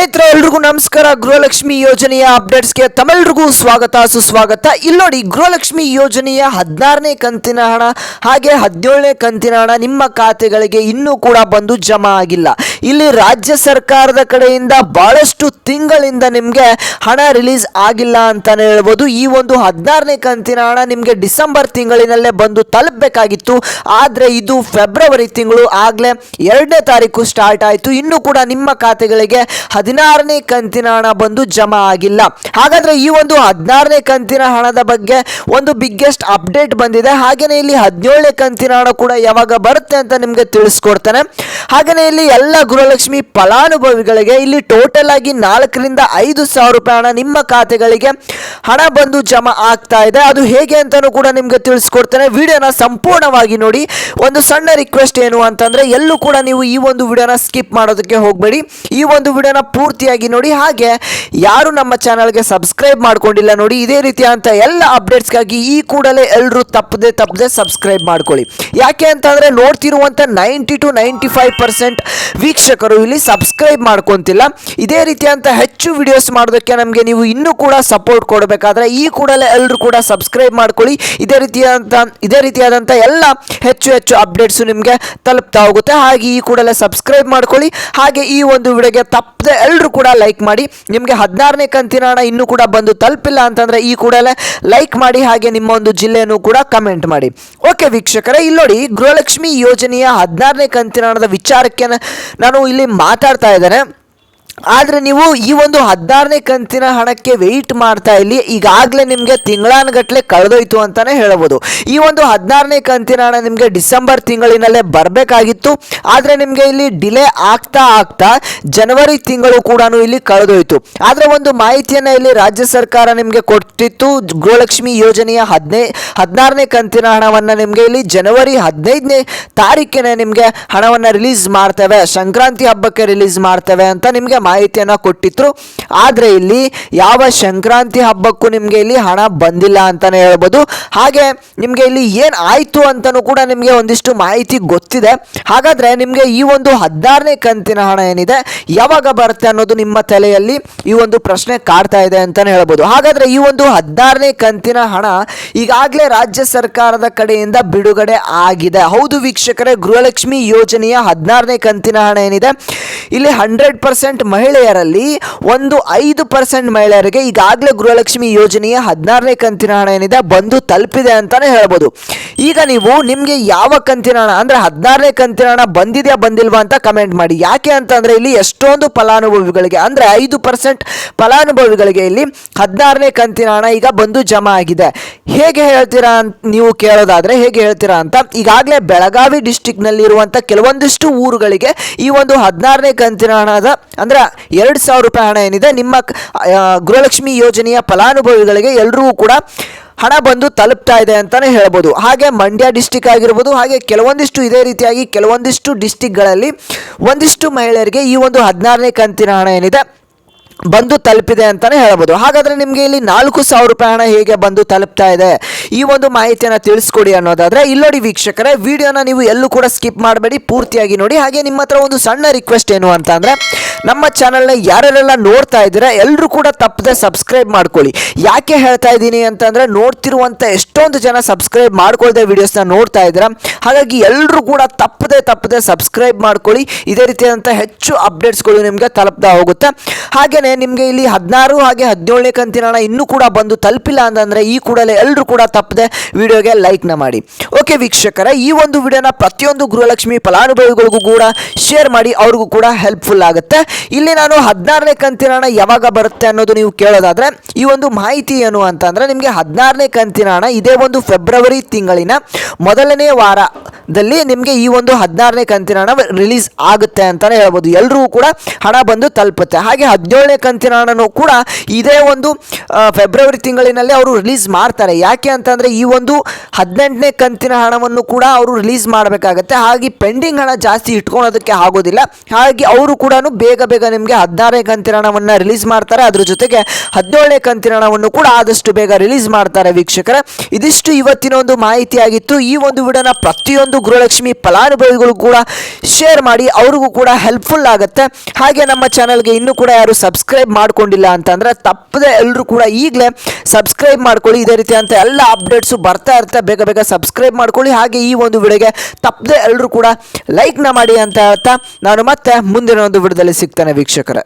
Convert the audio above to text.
ಸ್ನೇಹಿತರೆ ಎಲ್ರಿಗೂ ನಮಸ್ಕಾರ. ಗೃಹಲಕ್ಷ್ಮಿ ಯೋಜನೆಯ ಅಪ್ಡೇಟ್ಸ್ಗೆ ತಮ್ಮೆಲ್ರಿಗೂ ಸ್ವಾಗತ ಸುಸ್ವಾಗತ. ಇಲ್ಲಿ ನೋಡಿ, ಗೃಹಲಕ್ಷ್ಮಿ ಯೋಜನೆಯ 16ನೇ ಕಂತಿನ ಹಣ ಹಾಗೆ 17ನೇ ಕಂತಿನ ಹಣ ನಿಮ್ಮ ಖಾತೆಗಳಿಗೆ ಇನ್ನೂ ಕೂಡ ಬಂದು ಜಮಾ ಆಗಿಲ್ಲ. ಇಲ್ಲಿ ರಾಜ್ಯ ಸರ್ಕಾರದ ಕಡೆಯಿಂದ ಬಹಳಷ್ಟು ತಿಂಗಳಿಂದ ನಿಮಗೆ ಹಣ ರಿಲೀಸ್ ಆಗಿಲ್ಲ ಅಂತಾನೆ ಹೇಳ್ಬೋದು. ಈ ಒಂದು 16ನೇ ಕಂತಿನ ಹಣ ನಿಮಗೆ ಡಿಸೆಂಬರ್ ತಿಂಗಳಿನಲ್ಲೇ ಬಂದು ತಲುಪಬೇಕಾಗಿತ್ತು. ಆದರೆ ಇದು ಫೆಬ್ರವರಿ ತಿಂಗಳು ಆಗಲೇ 2ನೇ ತಾರೀಕು ಸ್ಟಾರ್ಟ್ ಆಯಿತು. ಇನ್ನೂ ಕೂಡ ನಿಮ್ಮ ಖಾತೆಗಳಿಗೆ 16ನೇ ಕಂತಿನ ಹಣ ಬಂದು ಜಮಾ ಆಗಿಲ್ಲ. ಹಾಗಾದ್ರೆ ಈ ಒಂದು 16ನೇ ಕಂತಿನ ಹಣದ ಬಗ್ಗೆ ಒಂದು ಬಿಗ್ಗೆಸ್ಟ್ ಅಪ್ಡೇಟ್ ಬಂದಿದೆ. ಹಾಗೇನೆ ಇಲ್ಲಿ 17ನೇ ಕಂತಿನ ಹಣ ಕೂಡ ಯಾವಾಗ ಬರುತ್ತೆ ಅಂತ ನಿಮಗೆ ತಿಳಿಸ್ಕೊಡ್ತಾನೆ. ಹಾಗೇನೆ ಇಲ್ಲಿ ಎಲ್ಲ ಗೃಹಲಕ್ಷ್ಮಿ ಫಲಾನುಭವಿಗಳಿಗೆ ಇಲ್ಲಿ ಟೋಟಲ್ ಆಗಿ 4 ರಿಂದ 5 ಸಾವಿರ ರೂಪಾಯಿ ಹಣ ನಿಮ್ಮ ಖಾತೆಗಳಿಗೆ ಹಣ ಬಂದು ಜಮಾ ಆಗ್ತಾ ಇದೆ. ಅದು ಹೇಗೆ ಅಂತಾನೂ ಕೂಡ ನಿಮಗೆ ತಿಳಿಸ್ಕೊಡ್ತಾನೆ. ವಿಡಿಯೋನ ಸಂಪೂರ್ಣವಾಗಿ ನೋಡಿ. ಒಂದು ಸಣ್ಣ ರಿಕ್ವೆಸ್ಟ್ ಏನು ಅಂತಂದ್ರೆ, ಎಲ್ಲೂ ಕೂಡ ನೀವು ಈ ಒಂದು ವಿಡಿಯೋನ ಸ್ಕಿಪ್ ಮಾಡೋದಕ್ಕೆ ಹೋಗಬೇಡಿ. ಈ ಒಂದು ವಿಡಿಯೋನ ಪೂರ್ತಿಯಾಗಿ ನೋಡಿ. ಹಾಗೆ ಯಾರು ನಮ್ಮ ಚಾನಲ್ಗೆ ಸಬ್ಸ್ಕ್ರೈಬ್ ಮಾಡ್ಕೊಂಡಿಲ್ಲ ನೋಡಿ, ಇದೇ ರೀತಿಯಾದಂಥ ಎಲ್ಲ ಅಪ್ಡೇಟ್ಸ್ಗಾಗಿ ಈ ಕೂಡಲೇ ಎಲ್ಲರೂ ತಪ್ಪದೆ ಸಬ್ಸ್ಕ್ರೈಬ್ ಮಾಡ್ಕೊಳ್ಳಿ. ಯಾಕೆ ಅಂತಂದರೆ ನೋಡ್ತಿರುವಂಥ 90 to 95% ವೀಕ್ಷಕರು ಇಲ್ಲಿ ಸಬ್ಸ್ಕ್ರೈಬ್ ಮಾಡ್ಕೊತಿಲ್ಲ. ಇದೇ ರೀತಿಯಾದಂಥ ಹೆಚ್ಚು ವಿಡಿಯೋಸ್ ಮಾಡೋದಕ್ಕೆ ನಮಗೆ ನೀವು ಇನ್ನೂ ಕೂಡ ಸಪೋರ್ಟ್ ಕೊಡಬೇಕಾದ್ರೆ ಈ ಕೂಡಲೇ ಎಲ್ಲರೂ ಕೂಡ ಸಬ್ಸ್ಕ್ರೈಬ್ ಮಾಡ್ಕೊಳ್ಳಿ. ಇದೇ ರೀತಿಯಾದಂಥ ಎಲ್ಲ ಹೆಚ್ಚು ಅಪ್ಡೇಟ್ಸು ನಿಮಗೆ ತಲುಪ್ತಾ ಹೋಗುತ್ತೆ. ಹಾಗೆ ಈ ಕೂಡಲೇ ಸಬ್ಸ್ಕ್ರೈಬ್ ಮಾಡ್ಕೊಳ್ಳಿ. ಹಾಗೆ ಈ ಒಂದು ವಿಡಿಯೋಗೆ ತಪ್ಪದೆ ಎಲ್ಲರೂ ಕೂಡ ಲೈಕ್ ಮಾಡಿ. ನಿಮಗೆ 16ನೇ ಕಂತಿನ ಹಣ ಇನ್ನೂ ಕೂಡ ಬಂದು ತಲುಪಿಲ್ಲ ಅಂತಂದರೆ ಈ ಕೂಡಲೇ ಲೈಕ್ ಮಾಡಿ. ಹಾಗೆ ನಿಮ್ಮ ಒಂದು ಜಿಲ್ಲೆಯನ್ನು ಕೂಡ ಕಮೆಂಟ್ ಮಾಡಿ. ಓಕೆ ವೀಕ್ಷಕರೇ, ಇಲ್ಲಿ ನೋಡಿ, ಗೃಹಲಕ್ಷ್ಮಿ ಯೋಜನೆಯ 16ನೇ ಕಂತಿನ ಹಣದ ವಿಚಾರಕ್ಕೆ ನಾನು ಇಲ್ಲಿ ಮಾತಾಡ್ತಾ ಇದ್ದೇನೆ. ಆದರೆ ನೀವು ಈ ಒಂದು 16ನೇ ಕಂತಿನ ಹಣಕ್ಕೆ ವೆಯ್ಟ್ ಮಾಡ್ತಾ ಇಲ್ಲಿ ಈಗಾಗಲೇ ನಿಮಗೆ ತಿಂಗಳಾನುಗಟ್ಟಲೆ ಕಳೆದೋಯ್ತು ಅಂತಲೇ ಹೇಳ್ಬೋದು. ಈ ಒಂದು 16ನೇ ಕಂತಿನ ಹಣ ನಿಮಗೆ ಡಿಸೆಂಬರ್ ತಿಂಗಳಿನಲ್ಲೇ ಬರಬೇಕಾಗಿತ್ತು. ಆದರೆ ನಿಮಗೆ ಇಲ್ಲಿ ಡಿಲೇ ಆಗ್ತಾ ಜನವರಿ ತಿಂಗಳು ಕೂಡ ಇಲ್ಲಿ ಕಳೆದೋಯ್ತು. ಆದರೆ ಒಂದು ಮಾಹಿತಿಯನ್ನು ಇಲ್ಲಿ ರಾಜ್ಯ ಸರ್ಕಾರ ನಿಮಗೆ ಕೊಟ್ಟಿತ್ತು. ಗೃಹಲಕ್ಷ್ಮಿ ಯೋಜನೆಯ 16ನೇ ಕಂತಿನ ಹಣವನ್ನು ನಿಮಗೆ ಇಲ್ಲಿ ಜನವರಿ 15ನೇ ತಾರೀಕಿನ ನಿಮಗೆ ಹಣವನ್ನು ರಿಲೀಸ್ ಮಾಡ್ತೇವೆ, ಸಂಕ್ರಾಂತಿ ಹಬ್ಬಕ್ಕೆ ರಿಲೀಸ್ ಮಾಡ್ತೇವೆ ಅಂತ ನಿಮಗೆ ಮಾಹಿತಿಯನ್ನು ಕೊಟ್ಟಿದ್ರು. ಆದರೆ ಇಲ್ಲಿ ಯಾವ ಸಂಕ್ರಾಂತಿ ಹಬ್ಬಕ್ಕೂ ನಿಮಗೆ ಇಲ್ಲಿ ಹಣ ಬಂದಿಲ್ಲ ಅಂತಾನೆ ಹೇಳ್ಬೋದು. ಹಾಗೆ ನಿಮಗೆ ಇಲ್ಲಿ ಏನು ಆಯಿತು ಅಂತಲೂ ಕೂಡ ನಿಮಗೆ ಒಂದಿಷ್ಟು ಮಾಹಿತಿ ಗೊತ್ತಿದೆ. ಹಾಗಾದರೆ ನಿಮಗೆ ಈ ಒಂದು 16ನೇ ಕಂತಿನ ಹಣ ಏನಿದೆ ಯಾವಾಗ ಬರುತ್ತೆ ಅನ್ನೋದು ನಿಮ್ಮ ತಲೆಯಲ್ಲಿ ಈ ಒಂದು ಪ್ರಶ್ನೆ ಕಾಡ್ತಾ ಇದೆ ಅಂತಲೇ ಹೇಳ್ಬೋದು. ಹಾಗಾದರೆ ಈ ಒಂದು 16ನೇ ಕಂತಿನ ಹಣ ಈಗಾಗಲೇ ರಾಜ್ಯ ಸರ್ಕಾರದ ಕಡೆಯಿಂದ ಬಿಡುಗಡೆ ಆಗಿದೆ. ಹೌದು ವೀಕ್ಷಕರೇ, ಗೃಹಲಕ್ಷ್ಮಿ ಯೋಜನೆಯ 16ನೇ ಕಂತಿನ ಹಣ ಏನಿದೆ ಇಲ್ಲಿ 100% ಮಹಿಳೆಯರಲ್ಲಿ ಒಂದು 5% ಮಹಿಳೆಯರಿಗೆ ಈಗಾಗಲೇ ಗೃಹಲಕ್ಷ್ಮಿ ಯೋಜನೆಯ 16ನೇ ಕಂತಿನ ಹಣ ಏನಿದೆ ಬಂದು ತಲುಪಿದೆ ಅಂತಾನೆ ಹೇಳ್ಬೋದು. ಈಗ ನೀವು ನಿಮಗೆ ಯಾವ ಕಂತಿನ ಹಣ ಅಂದರೆ 16ನೇ ಕಂತಿನ ಹಣ ಬಂದಿದೆಯಾ ಬಂದಿಲ್ವಾ ಅಂತ ಕಮೆಂಟ್ ಮಾಡಿ. ಯಾಕೆ ಅಂತಂದರೆ ಇಲ್ಲಿ ಎಷ್ಟೊಂದು ಫಲಾನುಭವಿಗಳಿಗೆ ಅಂದರೆ 5% ಫಲಾನುಭವಿಗಳಿಗೆ ಇಲ್ಲಿ 16ನೇ ಕಂತಿನ ಹಣ ಈಗ ಬಂದು ಜಮಾ ಆಗಿದೆ. ಹೇಗೆ ಹೇಳ್ತೀರಾ ನೀವು ಕೇಳೋದಾದರೆ ಹೇಗೆ ಹೇಳ್ತೀರಾ ಅಂತ, ಈಗಾಗಲೇ ಬೆಳಗಾವಿ ಡಿಸ್ಟಿಕ್ನಲ್ಲಿರುವಂಥ ಕೆಲವೊಂದಿಷ್ಟು ಊರುಗಳಿಗೆ ಈ ಒಂದು 16ನೇ ಕಂತಿನ ಹಣದ ಅಂದರೆ 2,000 ರೂಪಾಯಿ ಹಣ ಏನಿದೆ ನಿಮ್ಮ ಗೃಹಲಕ್ಷ್ಮಿ ಯೋಜನೆಯ ಫಲಾನುಭವಿಗಳಿಗೆ ಎಲ್ಲರಿಗೂ ಕೂಡ ಹಣ ಬಂದು ತಲುಪ್ತಾ ಇದೆ ಅಂತಲೇ ಹೇಳ್ಬೋದು. ಹಾಗೆ ಮಂಡ್ಯ ಡಿಸ್ಟಿಕ್ ಆಗಿರ್ಬೋದು, ಹಾಗೆ ಕೆಲವೊಂದಿಷ್ಟು ಇದೇ ರೀತಿಯಾಗಿ ಕೆಲವೊಂದಿಷ್ಟು ಡಿಸ್ಟಿಕ್ಗಳಲ್ಲಿ ಒಂದಿಷ್ಟು ಮಹಿಳೆಯರಿಗೆ ಈ ಒಂದು 16ನೇ ಕಂತಿನ ಹಣ ಏನಿದೆ ಬಂದು ತಲುಪಿದೆ ಅಂತಲೇ ಹೇಳ್ಬೋದು. ಹಾಗಾದರೆ ನಿಮಗೆ ಇಲ್ಲಿ 4,000 ರೂಪಾಯಿ ಹಣ ಹೇಗೆ ಬಂದು ತಲುಪ್ತಾ ಇದೆ ಈ ಒಂದು ಮಾಹಿತಿಯನ್ನು ತಿಳಿಸ್ಕೊಡಿ ಅನ್ನೋದಾದರೆ, ಇಲ್ಲಿ ನೋಡಿ ವೀಕ್ಷಕರೇ, ವಿಡಿಯೋನ ನೀವು ಎಲ್ಲೂ ಕೂಡ ಸ್ಕಿಪ್ ಮಾಡಬೇಡಿ, ಪೂರ್ತಿಯಾಗಿ ನೋಡಿ. ಹಾಗೆ ನಿಮ್ಮ ಹತ್ರ ಒಂದು ಸಣ್ಣ ರಿಕ್ವೆಸ್ಟ್ ಏನು ಅಂತ ಅಂದರೆ, ನಮ್ಮ ಚಾನಲ್ನ ಯಾರೆಲ್ಲ ನೋಡ್ತಾ ಇದ್ದೀರಾ ಎಲ್ಲರೂ ಕೂಡ ತಪ್ಪದೆ ಸಬ್ಸ್ಕ್ರೈಬ್ ಮಾಡ್ಕೊಳ್ಳಿ. ಯಾಕೆ ಹೇಳ್ತಾ ಇದ್ದೀನಿ ಅಂತಂದರೆ, ನೋಡ್ತಿರುವಂಥ ಎಷ್ಟೊಂದು ಜನ ಸಬ್ಸ್ಕ್ರೈಬ್ ಮಾಡ್ಕೊಳ್ಳದೆ ವಿಡಿಯೋಸ್ನ ನೋಡ್ತಾ ಇದ್ದೀರಾ. ಹಾಗಾಗಿ ಎಲ್ಲರೂ ಕೂಡ ತಪ್ಪದೆ ಸಬ್ಸ್ಕ್ರೈಬ್ ಮಾಡ್ಕೊಳ್ಳಿ. ಇದೇ ರೀತಿಯಾದಂಥ ಹೆಚ್ಚು ಅಪ್ಡೇಟ್ಸ್ಗಳು ನಿಮಗೆ ತಲುಪ್ತಾ ಹೋಗುತ್ತೆ. ಹಾಗೆಯೇ ನಿಮಗೆ ಇಲ್ಲಿ 16 ಹಾಗೆ 17ನೇ ಕಂತಿನ ಹಣ ಇನ್ನೂ ಕೂಡ ಬಂದು ತಲುಪಿಲ್ಲ ಅಂತಂದರೆ ಈ ಕೂಡಲೇ ಎಲ್ಲರೂ ಕೂಡ ತಪ್ಪದೆ ವಿಡಿಯೋಗೆ ಲೈಕ್ನ ಮಾಡಿ. ಓಕೆ ವೀಕ್ಷಕರೇ, ಈ ಒಂದು ವಿಡಿಯೋನ ಪ್ರತಿಯೊಂದು ಗೃಹಲಕ್ಷ್ಮಿ ಫಲಾನುಭವಿಗಳಿಗೂ ಕೂಡ ಶೇರ್ ಮಾಡಿ, ಅವ್ರಿಗೂ ಕೂಡ ಹೆಲ್ಪ್ಫುಲ್ ಆಗುತ್ತೆ. ಇಲ್ಲಿ ನಾನು 16ನೇ ಕಂತಿನ ಹಣ ಯಾವಾಗ ಬರುತ್ತೆ ಅನ್ನೋದು ನೀವು ಕೇಳೋದಾದರೆ, ಈ ಒಂದು ಮಾಹಿತಿ ಏನು ಅಂತಂದರೆ, ನಿಮಗೆ 16ನೇ ಕಂತಿನ ಹಣ ಇದೇ ಒಂದು ಫೆಬ್ರವರಿ ತಿಂಗಳಿನ ಮೊದಲನೇ ವಾರದಲ್ಲಿ ನಿಮಗೆ ಈ ಒಂದು 16ನೇ ಕಂತಿನ ಹಣ ರಿಲೀಸ್ ಆಗುತ್ತೆ ಅಂತಲೇ ಹೇಳ್ಬೋದು. ಎಲ್ಲರಿಗೂ ಕೂಡ ಹಣ ಬಂದು ತಲುಪುತ್ತೆ. ಹಾಗೆ 17ನೇ ಕಂತಿನ ಹಣನೂ ಕೂಡ ಇದೇ ಒಂದು ಫೆಬ್ರವರಿ ತಿಂಗಳಿನಲ್ಲಿ ಅವರು ರಿಲೀಸ್ ಮಾಡ್ತಾರೆ. ಯಾಕೆ ಅಂತಂದರೆ ಈ ಒಂದು 18ನೇ ಕಂತಿನ ಹಣವನ್ನು ಕೂಡ ಅವರು ರಿಲೀಸ್ ಮಾಡಬೇಕಾಗತ್ತೆ. ಹಾಗೆ ಪೆಂಡಿಂಗ್ ಹಣ ಜಾಸ್ತಿ ಇಟ್ಕೊಳೋದಕ್ಕೆ ಆಗೋದಿಲ್ಲ. ಹಾಗೆ ಅವರು ಕೂಡ ಬೇಗ ನಿಮಗೆ 16ನೇ ಕಂತಿನ ಹಣವನ್ನು ರಿಲೀಸ್ ಮಾಡ್ತಾರೆ. ಅದ್ರ ಜೊತೆಗೆ 17ನೇ ಕಂತಿನ ಹಣವನ್ನು ಕೂಡ ಆದಷ್ಟು ಬೇಗ ರಿಲೀಸ್ ಮಾಡ್ತಾರೆ. ವೀಕ್ಷಕರೇ, ಇದಿಷ್ಟು ಇವತ್ತಿನ ಒಂದು ಮಾಹಿತಿಯಾಗಿತ್ತು. ಈ ಒಂದು ವಿಡಿಯೋನ ಪ್ರತಿಯೊಂದು ಗೃಹಲಕ್ಷ್ಮಿ ಫಲಾನುಭವಿಗಳು ಕೂಡ ಶೇರ್ ಮಾಡಿ, ಅವ್ರಿಗೂ ಕೂಡ ಹೆಲ್ಪ್ಫುಲ್ ಆಗುತ್ತೆ. ಹಾಗೆ ನಮ್ಮ ಚಾನಲ್ಗೆ ಇನ್ನೂ ಕೂಡ ಯಾರು ಸಬ್ಸ್ಕ್ರೈಬ್ ಮಾಡ್ಕೊಂಡಿಲ್ಲ ಅಂತಂದರೆ ತಪ್ಪದೆ ಎಲ್ಲರೂ ಕೂಡ ಈಗಲೇ ಸಬ್ಸ್ಕ್ರೈಬ್ ಮಾಡ್ಕೊಳ್ಳಿ. ಇದೇ ರೀತಿ ಅಂತ ಎಲ್ಲ ಅಪ್ಡೇಟ್ಸು ಬರ್ತಾ ಇರುತ್ತೆ. ಬೇಗ ಸಬ್ಸ್ಕ್ರೈಬ್ ಮಾಡ್ಕೊಳ್ಳಿ. ಹಾಗೆ ಈ ಒಂದು ವಿಡಿಯೋಗೆ ತಪ್ಪದೆ ಎಲ್ಲರೂ ಕೂಡ ಲೈಕ್ನ ಮಾಡಿ ಅಂತ ಹೇಳ್ತಾ ನಾನು ಮತ್ತೆ ಮುಂದಿನ ಒಂದು ವಿಡಿಯೋದಲ್ಲಿ ಸಿಗ್ತೇನೆ ವೀಕ್ಷಕರೇ.